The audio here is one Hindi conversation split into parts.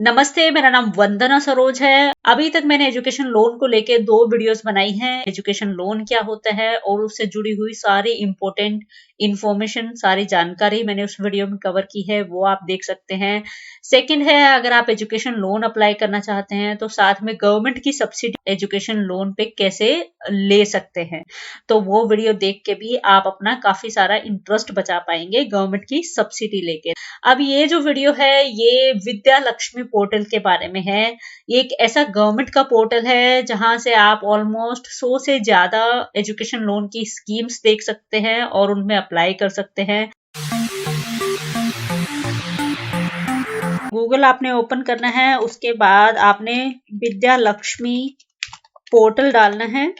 नमस्ते, मेरा नाम वंदना सरोज है। अभी तक मैंने एजुकेशन लोन को लेके 2 वीडियोस बनाई हैं। एजुकेशन लोन क्या होता है और उससे जुड़ी हुई सारी इंपॉर्टेंट इन्फॉर्मेशन, सारी जानकारी मैंने उस वीडियो में कवर की है, वो आप देख सकते हैं। सेकंड है, अगर आप एजुकेशन लोन अप्लाई करना चाहते हैं तो साथ में गवर्नमेंट की सब्सिडी एजुकेशन लोन पे कैसे ले सकते हैं, तो वो वीडियो देख के भी आप अपना काफी सारा इंटरेस्ट बचा पाएंगे गवर्नमेंट की सब्सिडी लेके। अब ये जो वीडियो है ये विद्या लक्ष्मी पोर्टल के बारे में है। ये एक ऐसा गवर्नमेंट का पोर्टल है जहां से आप ऑलमोस्ट 100 से ज्यादा एजुकेशन लोन की स्कीम्स देख सकते हैं और उनमें अप्लाई कर सकते हैं। गूगल आपने ओपन करना है, उसके बाद आपने विद्या लक्ष्मी पोर्टल डालना है।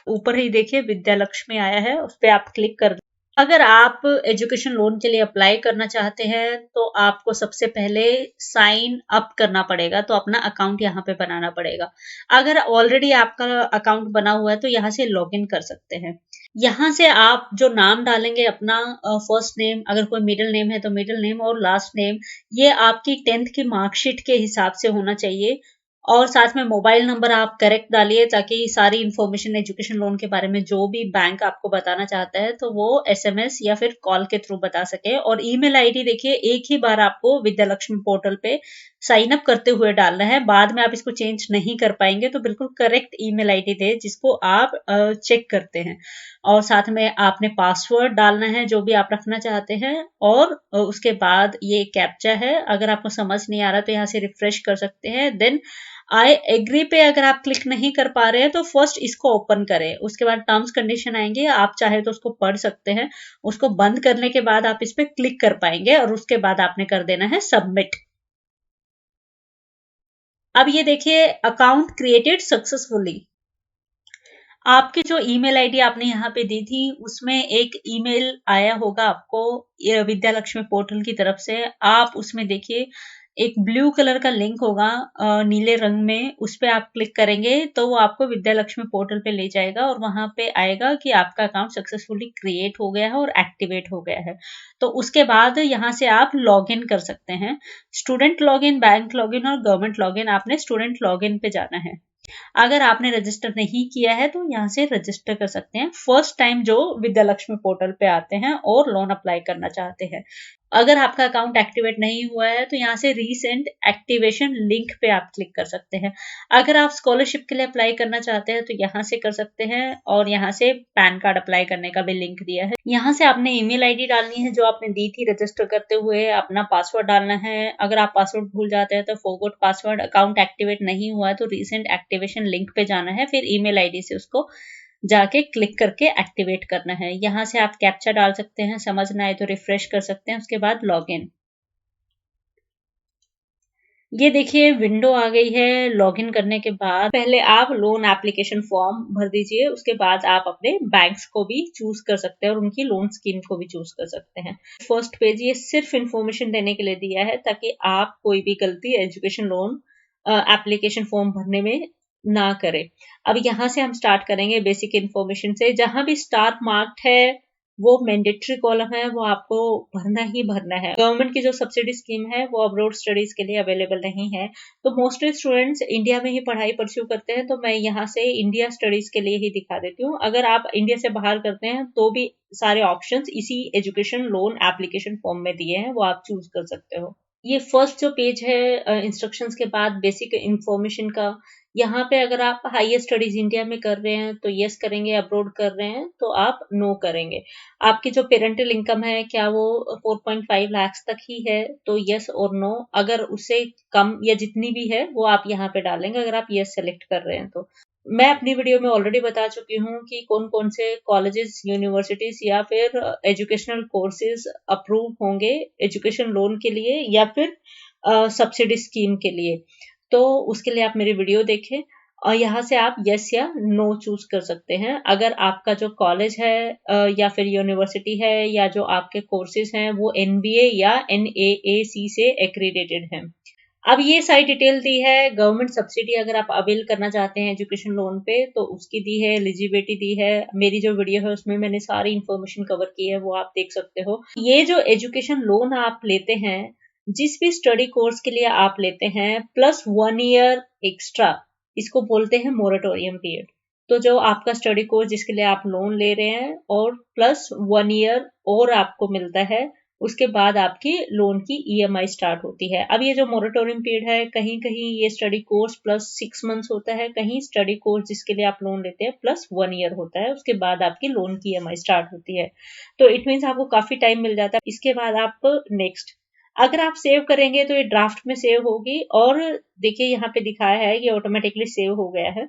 ऊपर ही देखिए विद्या लक्ष्मी आया है, उस पर आप क्लिक कर। अगर आप एजुकेशन लोन के लिए अप्लाई करना चाहते हैं तो आपको सबसे पहले साइन अप करना पड़ेगा, तो अपना अकाउंट यहाँ पे बनाना पड़ेगा। अगर ऑलरेडी आपका अकाउंट बना हुआ है तो यहाँ से लॉगिन कर सकते हैं। यहाँ से आप जो नाम डालेंगे अपना, फर्स्ट नेम, अगर कोई मिडिल नेम है तो मिडिल नेम और लास्ट नेम, ये आपकी 10th की मार्कशीट के हिसाब से होना चाहिए। और साथ में मोबाइल नंबर आप करेक्ट डालिए ताकि सारी इन्फॉर्मेशन एजुकेशन लोन के बारे में जो भी बैंक आपको बताना चाहता है तो वो एसएमएस या फिर कॉल के थ्रू बता सके। और ईमेल आईडी देखिए, एक ही बार आपको विद्या लक्ष्मी पोर्टल पे साइन अप करते हुए डालना है, बाद में आप इसको चेंज नहीं कर पाएंगे, तो बिल्कुल करेक्ट ईमेल आईडी दे जिसको आप चेक करते हैं। और साथ में आपने पासवर्ड डालना है जो भी आप रखना चाहते हैं। और उसके बाद ये कैप्चा है, अगर आपको समझ नहीं आ रहा तो यहाँ से रिफ्रेश कर सकते हैं। देन आई एग्री पे अगर आप क्लिक नहीं कर पा रहे हैं तो फर्स्ट इसको ओपन करें, उसके बाद टर्म्स कंडीशन आएंगे, आप चाहे तो उसको पढ़ सकते हैं। उसको बंद करने के बाद आप इस पे क्लिक कर पाएंगे और उसके बाद आपने कर देना है सबमिट। अब ये देखिए, अकाउंट क्रिएटेड सक्सेसफुली। आपकी जो ईमेल आईडी आपने यहाँ पे दी थी उसमें एक ईमेल आया होगा आपको विद्या लक्ष्मी पोर्टल की तरफ से। आप उसमें देखिए एक ब्लू कलर का लिंक होगा नीले रंग में, उस पे आप क्लिक करेंगे तो वो आपको विद्या लक्ष्मी पोर्टल पे ले जाएगा और वहां पे आएगा कि आपका अकाउंट सक्सेसफुली क्रिएट हो गया है और एक्टिवेट हो गया है। तो उसके बाद यहाँ से आप लॉग इन कर सकते हैं। Student log in, bank log in और गवर्नमेंट लॉग इन। आपने स्टूडेंट लॉग इन पे जाना है। अगर आपने रजिस्टर नहीं किया है तो यहाँ से रजिस्टर कर सकते हैं, फर्स्ट टाइम जो विद्या लक्ष्मी पोर्टल पे आते हैं और लोन अप्लाई करना चाहते हैं। अगर आपका अकाउंट एक्टिवेट नहीं हुआ है तो यहाँ से रीसेंट एक्टिवेशन लिंक पे आप क्लिक कर सकते हैं। अगर आप स्कॉलरशिप के लिए अप्लाई करना चाहते हैं तो यहाँ से कर सकते हैं और यहाँ से पैन कार्ड अप्लाई करने का भी लिंक दिया है। यहाँ से आपने ईमेल आईडी डालनी है जो आपने दी थी रजिस्टर करते हुए, अपना पासवर्ड डालना है। अगर आप पासवर्ड भूल जाते हैं तो फॉरगॉट पासवर्ड। अकाउंट एक्टिवेट नहीं हुआ है तो रीसेंट एक्टिवेशन लिंक पे जाना है, फिर ईमेल आईडी से उसको जाके क्लिक करके एक्टिवेट करना है। यहाँ से आप कैप्चा डाल सकते हैं, समझ ना आए तो रिफ्रेश कर सकते हैं, उसके बाद लॉगिन। ये देखिए विंडो आ गई है। लॉगिन करने के बाद पहले आप लोन एप्लीकेशन फॉर्म भर दीजिए, उसके बाद आप अपने बैंक्स को भी चूज कर सकते हैं और उनकी लोन स्कीम को भी चूज कर सकते हैं। फर्स्ट पेज ये सिर्फ इंफॉर्मेशन देने के लिए दिया है ताकि आप कोई भी गलती एजुकेशन लोन एप्लीकेशन फॉर्म भरने में ना करें। अब यहाँ से हम स्टार्ट करेंगे बेसिक इन्फॉर्मेशन से। जहां भी स्टार मार्क्ड है वो मैंडेटरी कॉलम है, वो आपको भरना ही भरना है। गवर्नमेंट की जो सब्सिडी स्कीम है वो अब्रॉड स्टडीज के लिए अवेलेबल नहीं है, तो मोस्टली स्टूडेंट्स इंडिया में ही पढ़ाई परस्यू करते हैं, तो मैं यहाँ से इंडिया स्टडीज के लिए ही दिखा देती हूँ। अगर आप इंडिया से बाहर करते हैं तो भी सारे ऑप्शंस इसी एजुकेशन लोन एप्लीकेशन फॉर्म में दिए हैं, वो आप चूज कर सकते हो। ये फर्स्ट जो पेज है इंस्ट्रक्शंस के बाद बेसिक इंफॉर्मेशन का, यहाँ पे अगर आप हाईयर स्टडीज इंडिया में कर रहे हैं तो यस करेंगे, अब्रॉड कर रहे हैं तो आप नो करेंगे। आपकी जो पेरेंटल इनकम है क्या वो 4.5 लाख तक ही है तो यस और नो, अगर उससे कम या जितनी भी है वो आप यहाँ पे डालेंगे अगर आप यस सेलेक्ट कर रहे हैं तो। मैं अपनी वीडियो में ऑलरेडी बता चुकी हूँ कि कौन कौन से कॉलेजेस, यूनिवर्सिटीज या फिर एजुकेशनल कोर्सेज अप्रूव होंगे एजुकेशन लोन के लिए या फिर सब्सिडी स्कीम के लिए, तो उसके लिए आप मेरी वीडियो देखें और यहाँ से आप यस या नो चूज कर सकते हैं। अगर आपका जो कॉलेज है या फिर यूनिवर्सिटी है या जो आपके कोर्सेज हैं वो एनबीए या एनएएसी से एक्रीडेटेड हैं। अब ये सारी डिटेल दी है। गवर्नमेंट सब्सिडी अगर आप अवेल करना चाहते हैं एजुकेशन लोन पे तो उसकी दी है, एलिजिबिलिटी दी है। मेरी जो वीडियो है उसमें मैंने सारी इन्फॉर्मेशन कवर की है, वो आप देख सकते हो। ये जो एजुकेशन लोन आप लेते हैं जिस भी स्टडी कोर्स के लिए आप लेते हैं +1 ईयर एक्स्ट्रा, इसको बोलते हैं मोरेटोरियम पीरियड। तो जो आपका स्टडी कोर्स जिसके लिए आप लोन ले रहे हैं और +1 ईयर और आपको मिलता है, उसके बाद आपकी लोन की ईएमआई स्टार्ट होती है। अब ये जो मोरेटोरियम पीरियड है, कहीं कहीं ये स्टडी कोर्स +6 मंथ्स होता है, कहीं स्टडी कोर्स जिसके लिए आप लोन लेते हैं +1 ईयर होता है, उसके बाद आपकी लोन की ईएमआई स्टार्ट होती है। तो इट मीन्स आपको काफी टाइम मिल जाता है। इसके बाद आप नेक्स्ट, अगर आप सेव करेंगे तो ये ड्राफ्ट में सेव होगी, और देखिए यहाँ पे दिखाया है कि ऑटोमेटिकली सेव हो गया है।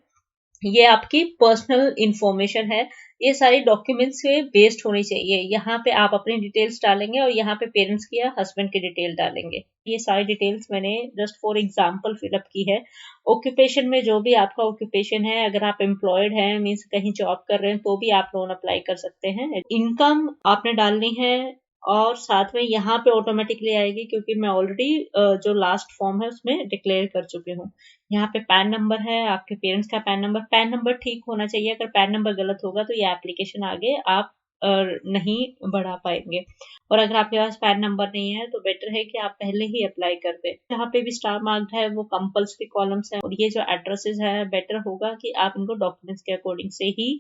ये आपकी पर्सनल इंफॉर्मेशन है, ये सारी डॉक्यूमेंट्स से बेस्ड होनी चाहिए। यहाँ पे आप अपनी डिटेल्स डालेंगे और यहाँ पे पेरेंट्स की या हस्बैंड की डिटेल डालेंगे। ये सारी डिटेल्स मैंने जस्ट फॉर एग्जांपल फिलअप की है। ऑक्यूपेशन में जो भी आपका ऑक्यूपेशन है, अगर आप एम्प्लॉयड हैं मीन्स कहीं जॉब कर रहे हैं, तो भी आप लोन अप्लाई कर सकते हैं। इनकम आपने डालनी है, और साथ में यहाँ पे ऑटोमेटिकली आएगी, क्योंकि मैं ऑलरेडी जो लास्ट फॉर्म है उसमें डिक्लेयर कर चुकी हूँ। यहाँ पे पैन नंबर है, आपके पेरेंट्स का पैन नंबर ठीक होना चाहिए। अगर पैन नंबर गलत होगा तो ये एप्लीकेशन आगे आप नहीं बढ़ा पाएंगे। और अगर आपके पास पैन नंबर नहीं है तो बेटर है कि आप पहले ही अप्लाई कर दें। जहाँ पे भी स्टार मार्क्ड है वो कंपल्सरी कॉलम्स है, और ये जो एड्रेसेस है बेटर होगा कि आप इनको डॉक्यूमेंट्स के अकॉर्डिंग से ही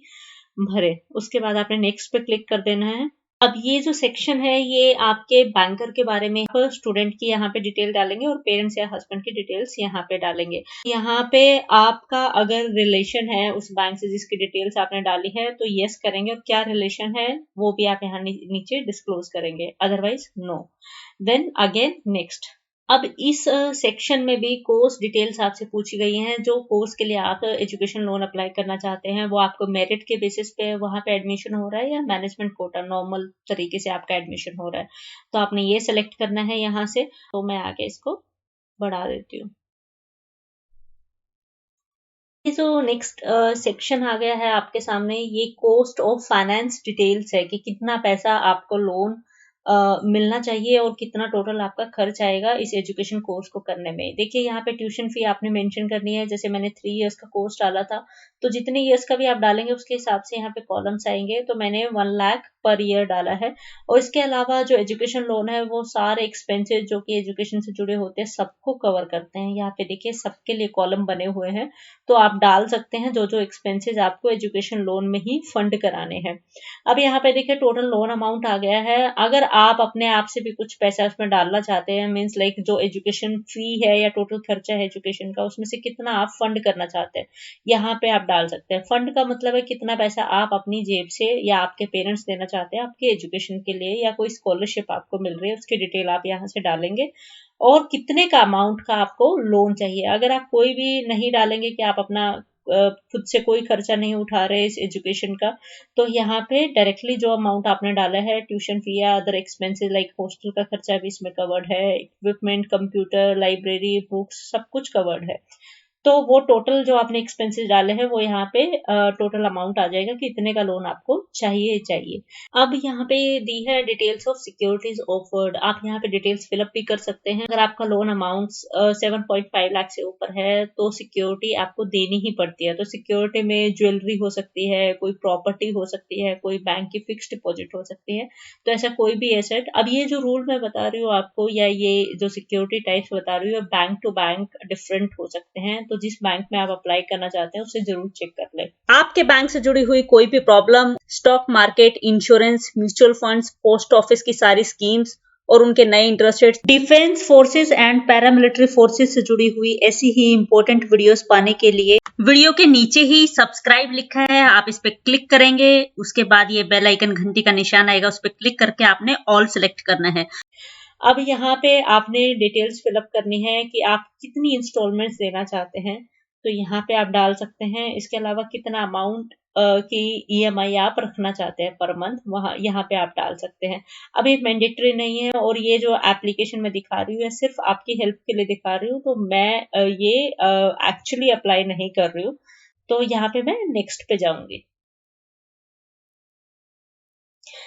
भरे। उसके बाद आपने नेक्स्ट पे क्लिक कर देना है। अब ये जो सेक्शन है ये आपके बैंकर के बारे में, स्टूडेंट की यहाँ पे डिटेल डालेंगे और पेरेंट्स या हस्बैंड की डिटेल्स यहाँ पे डालेंगे। यहाँ पे आपका अगर रिलेशन है उस बैंक से जिसकी डिटेल्स आपने डाली है तो यस करेंगे, और क्या रिलेशन है वो भी आप यहाँ नीचे डिस्क्लोज करेंगे, otherwise no. Then again next. अब इस सेक्शन में भी कोर्स डिटेल्स आपसे पूछी गई हैं। जो कोर्स के लिए आप एजुकेशन लोन अप्लाई करना चाहते हैं वो आपको मेरिट के बेसिस पे वहां पे एडमिशन हो रहा है या मैनेजमेंट कोटा नॉर्मल तरीके से आपका एडमिशन हो रहा है, तो आपने ये सेलेक्ट करना है यहाँ से। तो मैं आगे इसको बढ़ा देती हूँ। ये जो नेक्स्ट सेक्शन आ गया है आपके सामने, ये कॉस्ट ऑफ फाइनेंस डिटेल्स है कि कितना पैसा आपको लोन मिलना चाहिए और कितना टोटल आपका खर्च आएगा इस एजुकेशन कोर्स को करने में। देखिए यहाँ पे ट्यूशन फी आपने मेंशन करनी है। जैसे मैंने 3 इयर्स का कोर्स डाला था, तो जितने इयर्स का भी आप डालेंगे उसके हिसाब से यहाँ पे कॉलम्स आएंगे। तो मैंने 1 लाख पर ईयर डाला है। और इसके अलावा जो एजुकेशन लोन है वो सारे एक्सपेंसेस जो कि एजुकेशन से जुड़े होते हैं सबको कवर करते हैं। यहाँ पे देखिए सबके लिए कॉलम बने हुए हैं, तो आप डाल सकते हैं जो जो एक्सपेंसेस आपको एजुकेशन लोन में ही फंड कराने हैं। अब यहाँ पे देखिए टोटल लोन अमाउंट आ गया है। अगर आप अपने आप से भी कुछ पैसा उसमें डालना चाहते हैं, मीन्स लाइक जो एजुकेशन फी है या टोटल खर्चा है एजुकेशन का, उसमें से कितना आप फंड करना चाहते हैं, यहाँ पे आप डाल सकते हैं। फंड का मतलब है कितना पैसा आप अपनी जेब से या आपके पेरेंट्स देना चाहते हैं आपके एजुकेशन के लिए, या कोई स्कॉलरशिप आपको मिल रही है उसकी डिटेल आप यहाँ से डालेंगे, और कितने का अमाउंट का आपको लोन चाहिए। अगर आप कोई भी नहीं डालेंगे कि आप अपना खुद से कोई खर्चा नहीं उठा रहे इस एजुकेशन का, तो यहाँ पे डायरेक्टली जो अमाउंट आपने डाला है ट्यूशन फी या अदर एक्सपेंसेस लाइक हॉस्टल का खर्चा भी इसमें कवर्ड है, इक्विपमेंट, कंप्यूटर, लाइब्रेरी, बुक्स, सब कुछ कवर्ड है। तो वो टोटल जो आपने एक्सपेंसेस डाले हैं वो यहाँ पे टोटल अमाउंट आ जाएगा कि इतने का लोन आपको चाहिए। अब यहाँ पे दी है डिटेल्स ऑफ सिक्योरिटीज ऑफर्ड। आप यहाँ पे डिटेल्स फिलअप भी कर सकते हैं। अगर आपका लोन अमाउंट 7.5 लाख से ऊपर है तो सिक्योरिटी आपको देनी ही पड़ती है। तो सिक्योरिटी में ज्वेलरी हो सकती है, कोई प्रॉपर्टी हो सकती है, कोई बैंक की फिक्स डिपॉजिट हो सकती है, तो ऐसा कोई भी एसेट। अब ये जो रूल मैं बता रही हूँ आपको, या ये जो सिक्योरिटी टाइप्स बता रही हूँ, बैंक टू बैंक डिफरेंट हो सकते हैं। तो जिस बैंक में आप अप्लाई करना चाहते हैं उसे जरूर चेक कर लें। आपके बैंक से जुड़ी हुई कोई भी problem, stock market, insurance, mutual funds, post office की सारी स्कीम्स और उनके नए interest rate, defence forces and paramilitary forces से जुड़ी हुई ऐसी ही इंपॉर्टेंट वीडियोस पाने के लिए वीडियो के नीचे ही सब्सक्राइब लिखा है, आप इस पे क्लिक करेंगे। उसके बाद ये बेल आइकन घंटी का निशान आएगा, उस पर क्लिक करके आपने ऑल सेलेक्ट करना है। अब यहाँ पे आपने डिटेल्स फिलअप करनी है कि आप कितनी इंस्टॉलमेंट्स देना चाहते हैं, तो यहाँ पे आप डाल सकते हैं। इसके अलावा कितना अमाउंट की ईएमआई आप रखना चाहते हैं पर मंथ, वहाँ यहाँ पे आप डाल सकते हैं। अब ये मैंडेटरी नहीं है, और ये जो एप्लीकेशन मैं दिखा रही हूँ सिर्फ आपकी हेल्प के लिए दिखा रही हूँ, तो मैं ये एक्चुअली अप्लाई नहीं कर रही हूँ। तो यहाँ पे मैं नेक्स्ट पे जाऊंगी।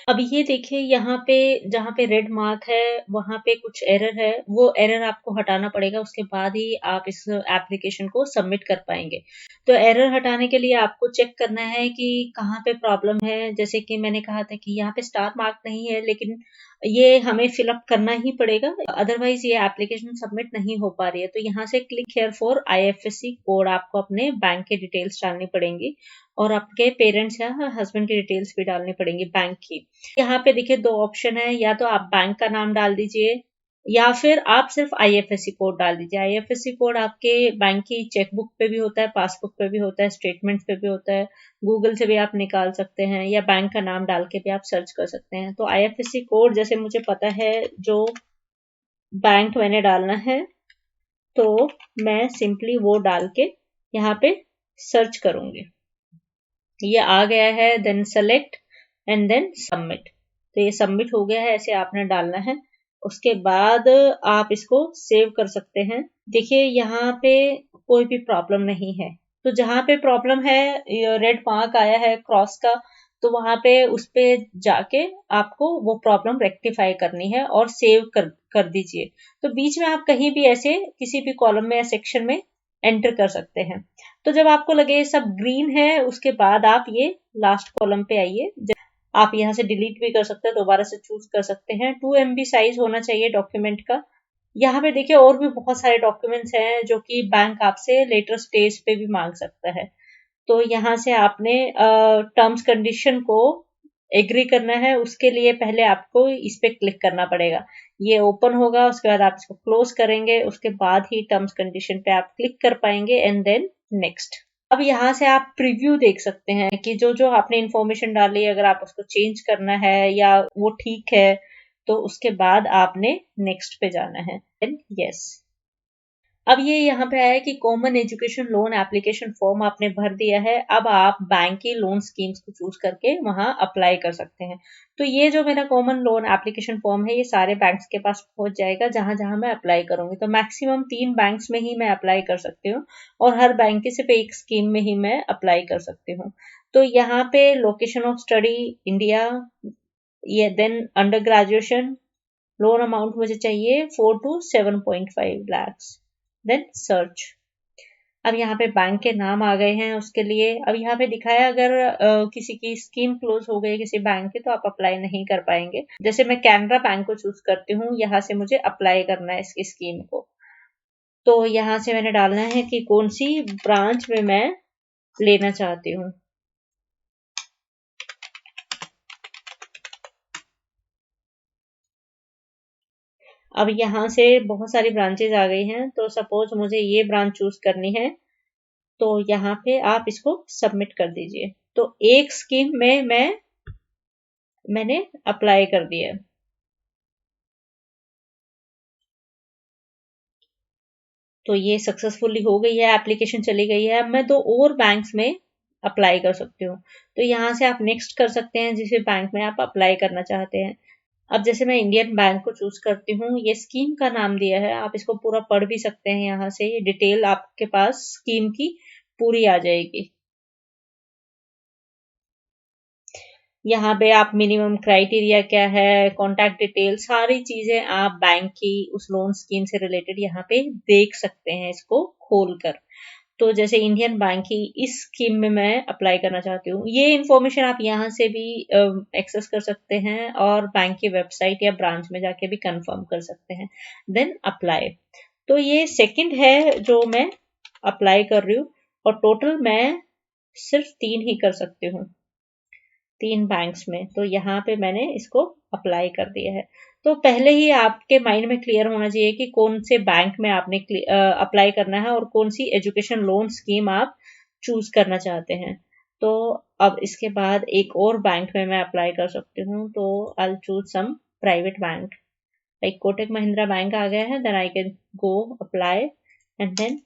अब ये देखिए यहाँ पे जहाँ पे रेड मार्क है वहां पे कुछ एरर है, वो एरर आपको हटाना पड़ेगा, उसके बाद ही आप इस एप्लीकेशन को सबमिट कर पाएंगे। तो एरर हटाने के लिए आपको चेक करना है कि कहाँ पे प्रॉब्लम है। जैसे कि मैंने कहा था कि यहाँ पे स्टार मार्क नहीं है, लेकिन ये हमें फिलअप करना ही पड़ेगा, अदरवाइज ये एप्लीकेशन सबमिट नहीं हो पा रही है। तो यहाँ से click here for IFSC code, आपको अपने बैंक के डिटेल्स डालनी पड़ेंगी और आपके पेरेंट्स या हस्बैंड की डिटेल्स भी डालनी पड़ेंगी बैंक की। यहाँ पे देखिए दो ऑप्शन है, या तो आप बैंक का नाम डाल दीजिए या फिर आप सिर्फ IFSC कोड डाल दीजिए। IFSC कोड आपके बैंक की चेकबुक पे भी होता है, पासबुक पे भी होता है, स्टेटमेंट पे भी होता है, गूगल से भी आप निकाल सकते हैं या बैंक का नाम डाल के भी आप सर्च कर सकते हैं। तो IFSC कोड जैसे मुझे पता है जो बैंक मैंने डालना है, तो मैं सिंपली वो डाल के यहाँ पे सर्च करूंगी। ये आ गया है, then select and then submit. तो ये सबमिट हो गया है, ऐसे आपने डालना है। उसके बाद आप इसको सेव कर सकते हैं। देखिए यहाँ पे कोई भी प्रॉब्लम नहीं है, तो जहां पे प्रॉब्लम है, रेड मार्क आया है क्रॉस का, तो वहां पे उस पे जाके आपको वो प्रॉब्लम रेक्टिफाई करनी है और सेव कर दीजिए। तो बीच में आप कहीं भी ऐसे किसी भी कॉलम में या सेक्शन में एंटर कर सकते हैं। तो जब आपको लगे सब ग्रीन है, उसके बाद आप ये लास्ट कॉलम पे आइए। आप यहाँ से डिलीट भी कर सकते हैं, दोबारा से चूज कर सकते हैं। 2 MB साइज होना चाहिए डॉक्यूमेंट का। यहाँ पे देखिए और भी बहुत सारे डॉक्यूमेंट्स हैं जो कि बैंक आपसे लेटर स्टेज पे भी मांग सकता है। तो यहाँ से आपने टर्म्स कंडीशन को एग्री करना है, उसके लिए पहले आपको इस पे क्लिक करना पड़ेगा। ये ओपन होगा, उसके बाद आप इसको क्लोज करेंगे, उसके बाद ही टर्म्स कंडीशन पे आप क्लिक कर पाएंगे एंड देन नेक्स्ट। अब यहाँ से आप प्रीव्यू देख सकते हैं कि जो जो आपने इंफॉर्मेशन डाली है, अगर आप उसको चेंज करना है या वो ठीक है, तो उसके बाद आपने नेक्स्ट पे जाना है, देन यस। अब ये यहाँ पे आया कि common education loan application form आपने भर दिया है। अब आप बैंक की लोन स्कीम्स को चूज करके वहां अप्लाई कर सकते हैं। तो ये जो मेरा कॉमन लोन एप्लीकेशन फॉर्म है, ये सारे बैंक्स के पास पहुंच जाएगा जहां जहां मैं अप्लाई करूंगी। तो मैक्सिमम 3 बैंक्स में ही मैं अप्लाई कर सकती हूँ और हर बैंक की सिर्फ एक स्कीम में ही मैं अप्लाई कर सकती हूँ। तो यहाँ पे लोकेशन ऑफ स्टडी इंडिया, ये then under graduation, loan amount मुझे चाहिए 4 to 7.5 lakhs, देन सर्च। अब यहाँ पे बैंक के नाम आ गए हैं उसके लिए। अब यहाँ पे दिखाया अगर किसी की स्कीम क्लोज हो गई किसी बैंक की, तो आप अप्लाई नहीं कर पाएंगे। जैसे मैं कैनरा बैंक को चूज करती हूँ, यहाँ से मुझे अप्लाई करना है इसकी स्कीम को। तो यहाँ से मैंने डालना है कि कौन सी ब्रांच में मैं लेना चाहती हूँ। अब यहाँ से बहुत सारी ब्रांचेज आ गई हैं, तो सपोज मुझे ये ब्रांच चूज करनी है, तो यहाँ पे आप इसको सबमिट कर दीजिए। तो एक स्कीम में मैंने अप्लाई कर दिया। तो ये सक्सेसफुली हो गई है, एप्लीकेशन चली गई है। अब मैं 2 और बैंक्स में अप्लाई कर सकती हूँ। तो यहाँ से आप नेक्स्ट कर सकते हैं जिस भी बैंक में आप अप्लाई करना चाहते हैं। अब जैसे मैं इंडियन बैंक को चूज करती हूँ, ये स्कीम का नाम दिया है, आप इसको पूरा पढ़ भी सकते हैं। यहाँ से ये डिटेल आपके पास स्कीम की पूरी आ जाएगी। यहाँ पे आप मिनिमम क्राइटेरिया क्या है, कॉन्टैक्ट डिटेल, सारी चीजें आप बैंक की उस लोन स्कीम से रिलेटेड यहाँ पे देख सकते हैं इसको खोलकर। तो जैसे इंडियन बैंक की इस स्कीम में मैं अप्लाई करना चाहती हूँ, ये इन्फॉर्मेशन आप यहाँ से भी एक्सेस कर सकते हैं और बैंक की वेबसाइट या ब्रांच में जाके भी कंफर्म कर सकते हैं, देन अप्लाई। तो ये सेकंड है जो मैं अप्लाई कर रही हूँ और टोटल मैं सिर्फ 3 ही कर सकती हूँ, 3 बैंक्स में। तो यहाँ पे मैंने इसको अप्लाई कर दिया है। तो पहले ही आपके माइंड में क्लियर होना चाहिए कि कौन से बैंक में आपने अप्लाई करना है और कौन सी एजुकेशन लोन स्कीम आप चूज करना चाहते हैं। तो अब इसके बाद एक और बैंक में मैं अप्लाई कर सकती हूँ। तो I choose some private bank, like Kotak Mahindra bank आ गया है, then I can go apply and then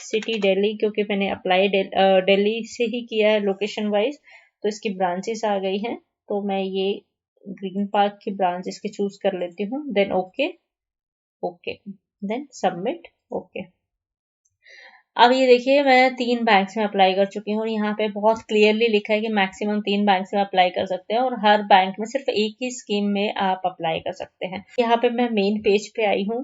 city Delhi, क्योंकि मैंने अप्लाई दिल्ली से ही किया है लोकेशन वाइज, तो इसकी ब्रांचेस आ गई हैं। तो मैं ये ग्रीन पार्क की ब्रांच इसकी चूज कर लेती हूँ, then okay okay, then submit okay. अब ये देखिए मैं 3 बैंक्स में अप्लाई कर चुकी हूँ और यहाँ पे बहुत क्लियरली लिखा है कि मैक्सिमम 3 बैंक्स में अप्लाई कर सकते हैं और हर बैंक में सिर्फ एक ही स्कीम में आप अप्लाई कर सकते हैं। यहाँ पे मैं मेन पेज पे आई हूँ।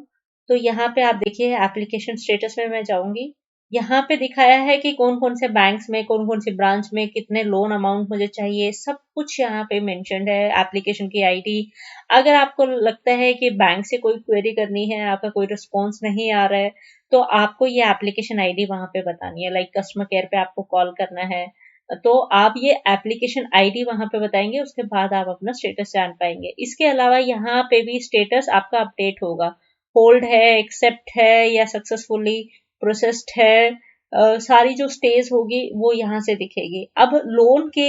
तो यहाँ पे आप देखिए एप्लीकेशन स्टेटस में मैं जाऊंगी यहाँ पे दिखाया है कि कौन कौन से बैंक्स में, कौन कौन सी ब्रांच में कितने लोन अमाउंट मुझे चाहिए, सब कुछ यहाँ पे मेंशन्ड है। एप्लीकेशन की आईडी, अगर आपको लगता है कि बैंक से कोई क्वेरी करनी है, आपका कोई रिस्पॉन्स नहीं आ रहा है, तो आपको ये एप्लीकेशन आईडी वहां पे बतानी है। लाइक कस्टमर केयर पे आपको कॉल करना है, तो आप ये एप्लीकेशन आईडी वहां पे बताएंगे, उसके बाद आप अपना स्टेटस जान पाएंगे। इसके अलावा यहाँ पे भी स्टेटस आपका अपडेट होगा, होल्ड है, एक्सेप्ट है या सक्सेसफुली प्रोसेस्ड है। सारी जो स्टेज होगी वो यहाँ से दिखेगी। अब लोन के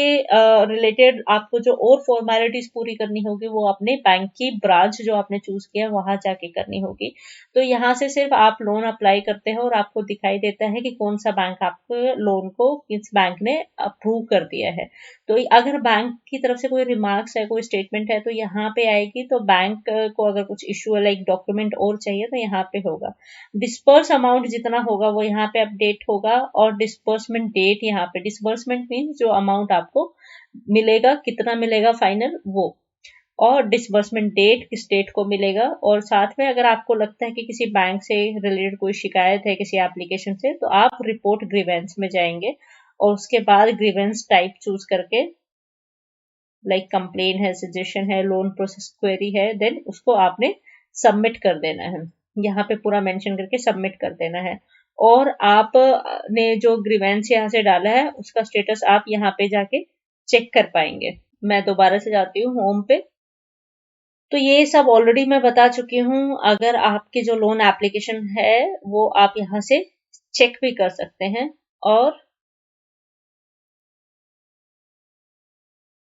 रिलेटेड आपको जो और फॉर्मेलिटीज पूरी करनी होगी वो अपने बैंक की ब्रांच जो आपने चूज किया वहां जाके करनी होगी। तो यहाँ से सिर्फ आप लोन अप्लाई करते हैं और आपको दिखाई देता है कि कौन सा बैंक आपके लोन को किस बैंक ने अप्रूव कर दिया है। तो अगर बैंक की तरफ से कोई रिमार्क्स है, कोई स्टेटमेंट है, तो यहाँ पे आएगी। तो बैंक को अगर कुछ इशू है, लाइक डॉक्यूमेंट और चाहिए, तो यहाँ पे होगा। डिस्पर्स अमाउंट जितना होगा वो यहाँ पे अपडेट होगा, और डिस्बर्समेंट डेट यहाँ पे, डिस्बर्समेंट मीन जो अमाउंट आपको मिलेगा, कितना मिलेगा फाइनल वो, और डिसबर्समेंट डेट किस डेट को मिलेगा। और साथ में अगर आपको लगता है कि किसी बैंक से रिलेटेड कोई शिकायत है किसी एप्लीकेशन से, तो आप रिपोर्ट ग्रीवेंस में जाएंगे और उसके बाद ग्रीवेंस टाइप चूज करके, लाइक कंप्लेन है, सजेशन है, लोन प्रोसेस क्वेरी है, देन उसको आपने सबमिट कर देना है। यहाँ पे पूरा मेंशन करके सबमिट कर देना है। और आप ने जो ग्रीवेंस यहाँ से डाला है उसका स्टेटस आप यहाँ पे जाके चेक कर पाएंगे। मैं दोबारा से जाती हूँ होम पे। तो ये सब ऑलरेडी मैं बता चुकी हूँ। अगर आपकी जो लोन एप्लीकेशन है वो आप यहाँ से चेक भी कर सकते हैं,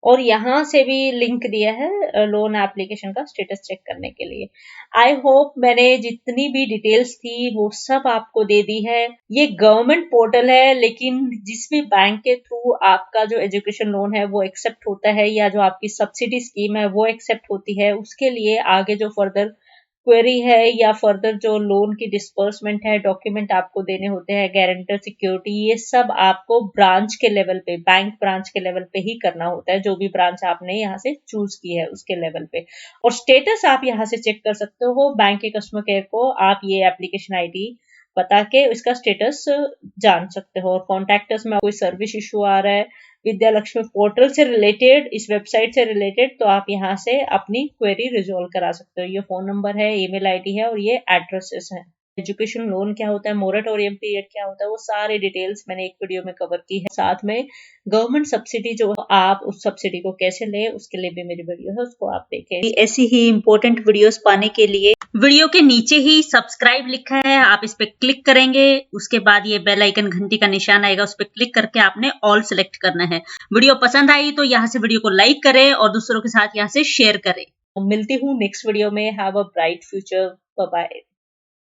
और यहाँ से भी लिंक दिया है लोन एप्लीकेशन का स्टेटस चेक करने के लिए। आई होप मैंने जितनी भी डिटेल्स थी वो सब आपको दे दी है। ये गवर्नमेंट पोर्टल है, लेकिन जिस भी बैंक के थ्रू आपका जो एजुकेशन लोन है वो एक्सेप्ट होता है, या जो आपकी सब्सिडी स्कीम है वो एक्सेप्ट होती है, उसके लिए आगे जो फर्दर क्वेरी है या फर्दर जो लोन की डिस्बर्समेंट है, डॉक्यूमेंट आपको देने होते हैं, गारंटर, सिक्योरिटी, ये सब आपको ब्रांच के लेवल पे, बैंक ब्रांच के लेवल पे ही करना होता है। जो भी ब्रांच आपने यहाँ से चूज की है उसके लेवल पे। और स्टेटस आप यहाँ से चेक कर सकते हो। बैंक के कस्टमर केयर को आप ये एप्लीकेशन आईडी बता के इसका स्टेटस जान सकते हो। और कॉन्टैक्टर्स में कोई सर्विस इशू आ रहा है विद्या लक्ष्मी पोर्टल से रिलेटेड, इस वेबसाइट से रिलेटेड, तो आप यहाँ से अपनी क्वेरी रिजॉल्व करा सकते हो। ये फोन नंबर है, ईमेल आईडी है, और ये एड्रेसेस हैं। एजुकेशन लोन क्या होता है, मोरेटोरियम पीरियड क्या होता है, वो सारी डिटेल्स मैंने एक वीडियो में कवर की है। साथ में गवर्नमेंट सब्सिडी जो आप उस सब्सिडी को कैसे ले, उसके लिए भी मेरी वीडियो है, उसको आप देखें। ऐसी ही इंपॉर्टेंट वीडियोस पाने के लिए वीडियो के नीचे ही सब्सक्राइब लिखा है, आप इस पे क्लिक करेंगे, उसके बाद ये बेल आइकन घंटी का निशान आएगा, उस पर क्लिक करके आपने ऑल सेलेक्ट करना है। वीडियो पसंद आई तो यहाँ से वीडियो को लाइक करें और दूसरों के साथ यहाँ से शेयर करें। मिलती हूँ नेक्स्ट वीडियो में। Have a bright future. Bye bye.